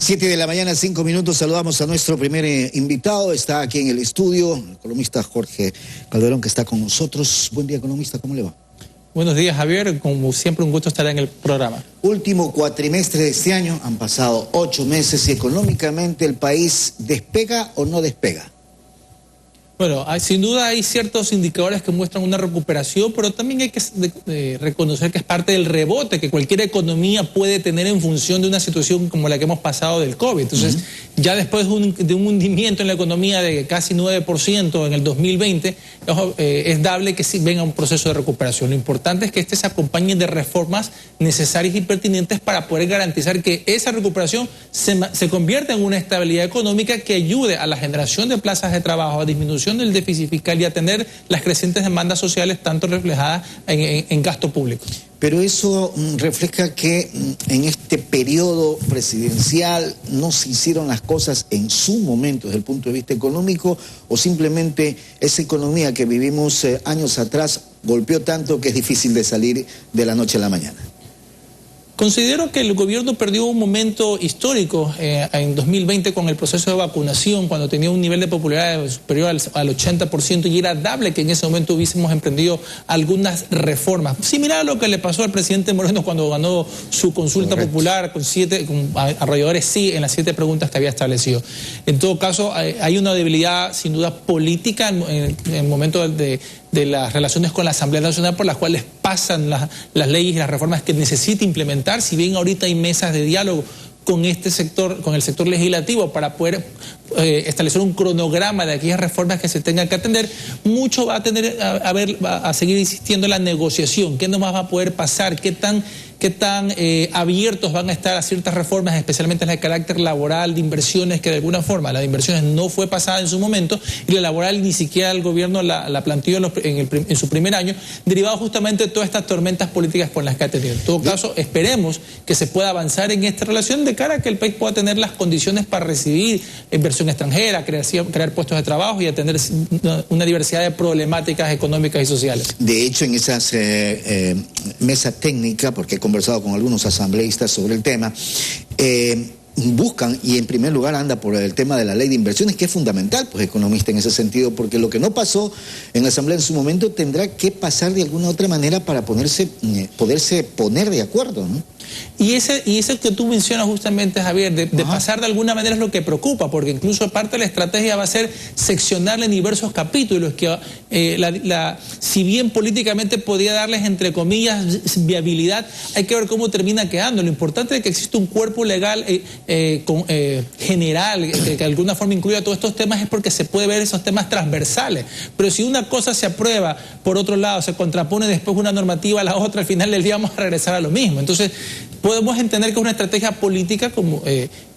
7 de la mañana, 5 minutos, saludamos a nuestro primer invitado, está aquí en el estudio, el economista Jorge Calderón, que está con nosotros. Buen día, economista, ¿cómo le va? Buenos días, Javier, como siempre un gusto estar en el programa. Último cuatrimestre de este año, han pasado 8 meses y económicamente el país ¿despega o no despega? Bueno, sin duda hay ciertos indicadores que muestran una recuperación, pero también hay que reconocer que es parte del rebote que cualquier economía puede tener en función de una situación como la que hemos pasado del COVID. Entonces, ya después de un hundimiento en la economía de casi 9% en el 2020, es dable que sí venga un proceso de recuperación. Lo importante es que este se acompañe de reformas necesarias y pertinentes para poder garantizar que esa recuperación se convierta en una estabilidad económica que ayude a la generación de plazas de trabajo, a disminución del déficit fiscal y atender las crecientes demandas sociales, tanto reflejadas en gasto público. Pero eso refleja que en este periodo presidencial no se hicieron las cosas en su momento desde el punto de vista económico, o simplemente esa economía que vivimos años atrás golpeó tanto que es difícil de salir de la noche a la mañana. Considero que el gobierno perdió un momento histórico en 2020 con el proceso de vacunación, cuando tenía un nivel de popularidad superior al 80%, y era dable que en ese momento hubiésemos emprendido algunas reformas. Similar a lo que le pasó al presidente Moreno cuando ganó su consulta popular con arrolladores sí en las 7 preguntas que había establecido. En todo caso, hay una debilidad sin duda política en el momento de las relaciones con la Asamblea Nacional, por las cuales pasan las leyes y las reformas que necesita implementar. Si bien ahorita hay mesas de diálogo con este sector, con el sector legislativo, para poder establecer un cronograma de aquellas reformas que se tengan que atender, mucho va a seguir insistiendo en la negociación. ¿Qué nomás va a poder pasar? ¿Qué tan abiertos van a estar a ciertas reformas, especialmente las de carácter laboral, de inversiones, que de alguna forma la de inversiones no fue pasada en su momento, y la laboral ni siquiera el gobierno la planteó en su primer año, derivado justamente de todas estas tormentas políticas por las que ha tenido? En todo caso, esperemos que se pueda avanzar en esta relación de cara a que el país pueda tener las condiciones para recibir inversión extranjera, crear puestos de trabajo y atender una diversidad de problemáticas económicas y sociales. De hecho, en esas mesas técnicas, porque he conversado con algunos asambleístas sobre el tema, buscan, y en primer lugar anda por el tema de la ley de inversiones, que es fundamental, pues, economista, en ese sentido, porque lo que no pasó en la Asamblea en su momento tendrá que pasar de alguna otra manera para poderse poner de acuerdo, ¿no? Y ese que tú mencionas justamente, Javier, de pasar de alguna manera, es lo que preocupa, porque incluso parte de la estrategia va a ser seccionarle en diversos capítulos, que si bien políticamente podría darles, entre comillas, viabilidad, hay que ver cómo termina quedando. Lo importante es que existe un cuerpo legal general que de alguna forma incluya todos estos temas, es porque se puede ver esos temas transversales. Pero si una cosa se aprueba, por otro lado se contrapone después una normativa a la otra, al final del día vamos a regresar a lo mismo. Entonces, podemos entender que es una estrategia política, como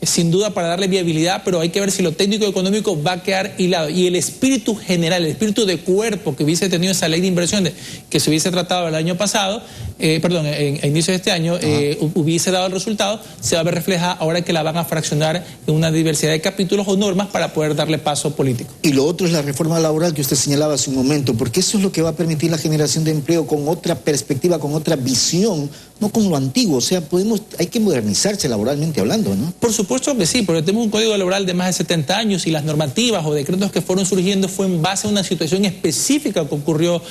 sin duda, para darle viabilidad, pero hay que ver si lo técnico y económico va a quedar hilado. Y el espíritu general, el espíritu de cuerpo que hubiese tenido esa ley de inversiones, que se hubiese tratado el año pasado, a inicio de este año, hubiese dado el resultado, se va a ver reflejada ahora que la van a fraccionar en una diversidad de capítulos o normas para poder darle paso político. Y lo otro es la reforma laboral que usted señalaba hace un momento, porque eso es lo que va a permitir la generación de empleo con otra perspectiva, con otra visión, no con lo antiguo. O sea, hay que modernizarse laboralmente hablando, ¿no? Por supuesto que sí, porque tenemos un código laboral de más de 70 años y las normativas o decretos que fueron surgiendo fue en base a una situación específica que ocurrió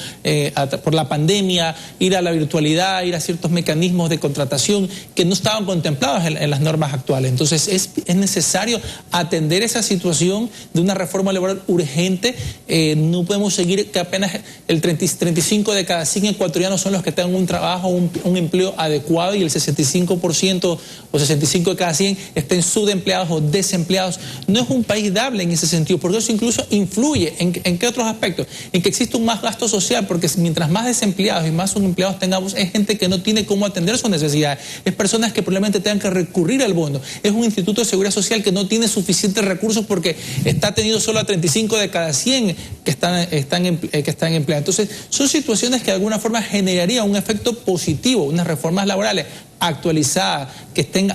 por la pandemia, ir a la virtualidad, ir a ciertos mecanismos de contratación que no estaban contemplados en las normas actuales. Entonces es necesario atender esa situación de una reforma laboral urgente. No podemos seguir que apenas el 35 de cada 100 ecuatorianos son los que tengan un trabajo, un empleo adecuado, y el 65% o 65 de cada 100 estén subempleados o desempleados. No es un país dable en ese sentido, porque eso incluso influye en qué otros aspectos, en que existe un más gasto social, porque mientras más desempleados y más subempleados tengamos, es gente que no tiene cómo atender sus necesidades, es personas que probablemente tengan que recurrir al bono, es un instituto de seguridad social que no tiene suficientes recursos porque está teniendo solo a 35 de cada 100 que están empleados. Entonces son situaciones que de alguna forma generarían un efecto positivo, unas reformas laborales actualizada, que estén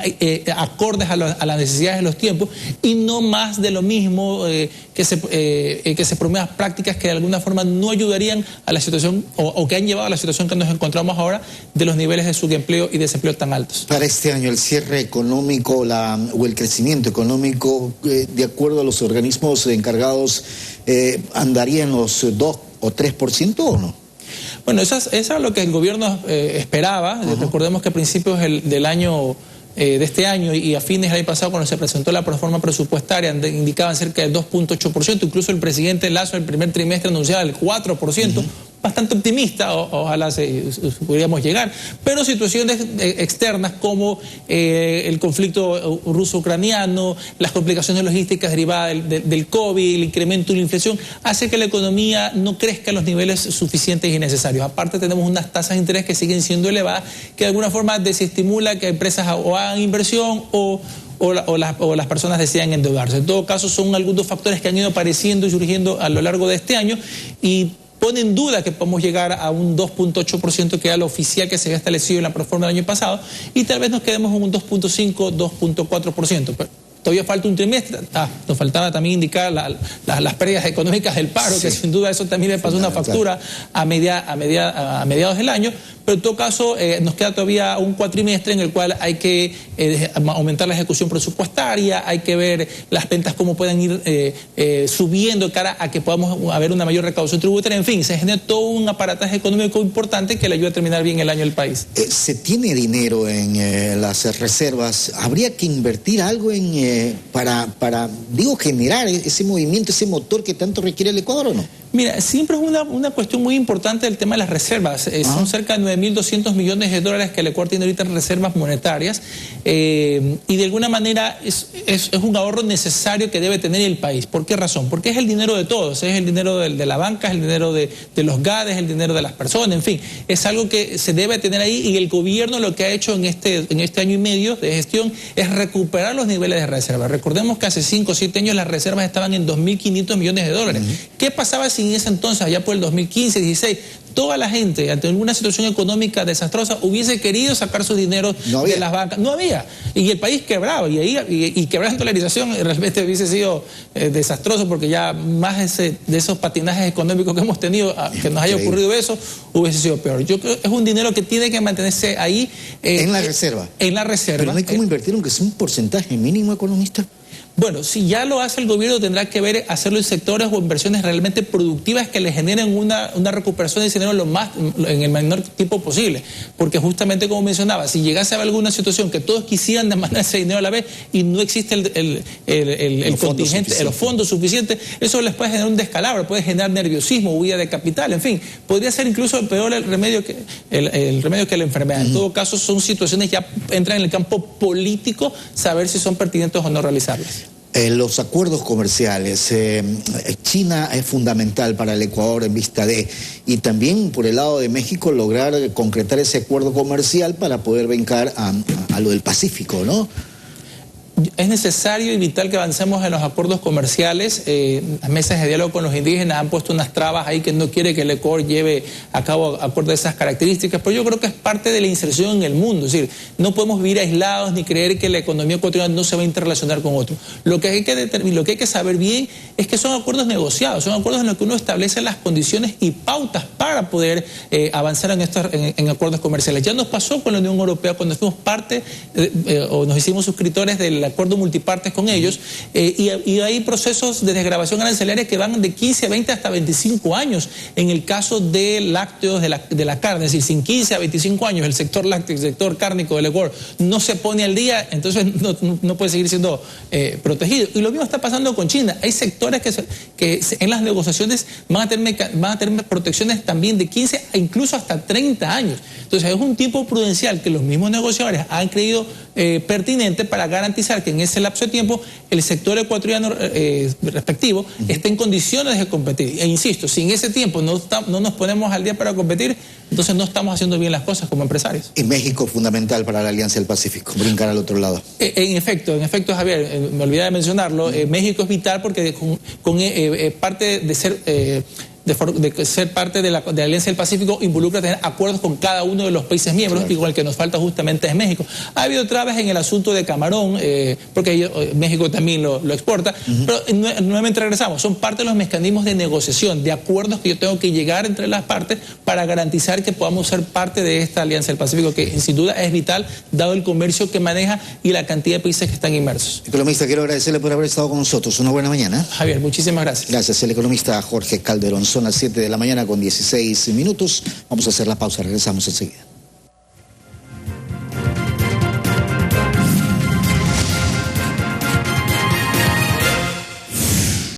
acordes a las necesidades de los tiempos, y no más de lo mismo, que se promuevan prácticas que de alguna forma no ayudarían a la situación o que han llevado a la situación que nos encontramos ahora de los niveles de subempleo y desempleo tan altos. Para este año, el cierre económico o el crecimiento económico, de acuerdo a los organismos encargados, ¿andaría en los 2 o 3% o no? Bueno, eso es lo que el gobierno esperaba. Recordemos que a principios del año, de este año y a fines del año pasado, cuando se presentó la proforma presupuestaria, indicaban cerca del 2.8%. Incluso el presidente Lasso en el primer trimestre anunciaba el 4%. Bastante optimista, ojalá pudiéramos llegar, pero situaciones externas como el conflicto ruso-ucraniano, las complicaciones logísticas derivadas del COVID, el incremento de la inflación, hace que la economía no crezca a los niveles suficientes y necesarios. Aparte tenemos unas tasas de interés que siguen siendo elevadas, que de alguna forma desestimula que empresas o hagan inversión o las personas decidan endeudarse. En todo caso, son algunos factores que han ido apareciendo y surgiendo a lo largo de este año y pone en duda que podamos llegar a un 2.8%, que era lo oficial que se había establecido en la proforma del año pasado, y tal vez nos quedemos en un 2.5, 2.4%. Pero todavía falta un trimestre. Nos faltaba también indicar las pérdidas económicas del paro, que sin duda eso también le pasó una factura a mediados del año. Pero en todo caso nos queda todavía un cuatrimestre en el cual hay que aumentar la ejecución presupuestaria, hay que ver las ventas cómo pueden ir subiendo cara a que podamos haber una mayor recaudación tributaria. En fin, se genera todo un aparataje económico importante que le ayuda a terminar bien el año del país. ¿Se tiene dinero en las reservas? ¿Habría que invertir algo para generar ese movimiento, ese motor que tanto requiere el Ecuador o no? Mira, siempre es una cuestión muy importante el tema de las reservas. Son cerca de 9.200 millones de dólares que el Ecuador tiene ahorita en reservas monetarias, y de alguna manera es un ahorro necesario que debe tener el país. ¿Por qué razón? Porque es el dinero de todos, es el dinero de la banca, es el dinero de los GADES, es el dinero de las personas, en fin, es algo que se debe tener ahí, y el gobierno lo que ha hecho en este año y medio de gestión es recuperar los niveles de reserva. Recordemos que hace 5 o 7 años las reservas estaban en 2.500 millones de dólares. ¿Qué pasaba si en ese entonces, allá por el 2015, 16, toda la gente ante alguna situación económica desastrosa hubiese querido sacar su dinero de las bancas? No había. Y el país quebraba. Y quebrar en dolarización realmente hubiese sido desastroso, porque ya más de esos patinajes económicos que hemos tenido, que nos haya ocurrido eso, hubiese sido peor. Yo creo que es un dinero que tiene que mantenerse ahí. En la reserva. En la reserva. Pero no hay cómo invertir, aunque sea un porcentaje mínimo, economista. Bueno, si ya lo hace el gobierno, tendrá que hacerlo en sectores o inversiones realmente productivas que le generen una recuperación de ese dinero en el menor tiempo posible. Porque justamente como mencionaba, si llegase a haber alguna situación que todos quisieran demandar ese dinero a la vez y no existe el contingente, los fondos suficientes, eso les puede generar un descalabro, puede generar nerviosismo, huida de capital, en fin, podría ser incluso peor el remedio que la enfermedad. En todo caso, son situaciones que ya entran en el campo político, saber si son pertinentes o no realizarlas. Los acuerdos comerciales, China es fundamental para el Ecuador en vista y también por el lado de México lograr concretar ese acuerdo comercial para poder brincar a lo del Pacífico, ¿no? Es necesario y vital que avancemos en los acuerdos comerciales. Las mesas de diálogo con los indígenas han puesto unas trabas ahí que no quiere que el Ecuador lleve a cabo acuerdos de esas características, pero yo creo que es parte de la inserción en el mundo. Es decir, no podemos vivir aislados ni creer que la economía ecuatoriana no se va a interrelacionar con otro. Lo que hay que saber bien es que son acuerdos negociados, son acuerdos en los que uno establece las condiciones y pautas para poder avanzar en acuerdos comerciales. Ya nos pasó con la Unión Europea cuando fuimos parte o nos hicimos suscriptores del acuerdo multipartes con ellos, y hay procesos de desgravación arancelaria que van de 15 a 20 hasta 25 años en el caso de lácteos de la carne. Es decir, sin 15 a 25 años el sector lácteo, el sector cárnico del Ecuador no se pone al día, entonces no puede seguir siendo protegido. Y lo mismo está pasando con China. Hay sectores que en las negociaciones van a tener protecciones también de 15 e incluso hasta 30 años. Entonces es un tiempo prudencial que los mismos negociadores han creído pertinente para garantizar que en ese lapso de tiempo el sector ecuatoriano respectivo esté en condiciones de competir. E insisto, si en ese tiempo no nos ponemos al día para competir, entonces no estamos haciendo bien las cosas como empresarios. Y México fundamental para la Alianza del Pacífico, brincar al otro lado. En efecto, Javier, me olvidé de mencionarlo, México es vital porque parte de ser de ser parte de la Alianza del Pacífico involucra tener acuerdos con cada uno de los países miembros, claro. Igual que nos falta justamente es México. Ha habido trabas en el asunto de camarón, porque México también lo exporta, pero nuevamente regresamos, son parte de los mecanismos de negociación, de acuerdos que yo tengo que llegar entre las partes para garantizar que podamos ser parte de esta Alianza del Pacífico, que sin duda es vital, dado el comercio que maneja y la cantidad de países que están inmersos. Economista, quiero agradecerle por haber estado con nosotros. Una buena mañana. Javier, muchísimas gracias. Gracias. El economista Jorge Calderón. Son las 7 de la mañana con 16 minutos. Vamos a hacer la pausa. Regresamos enseguida.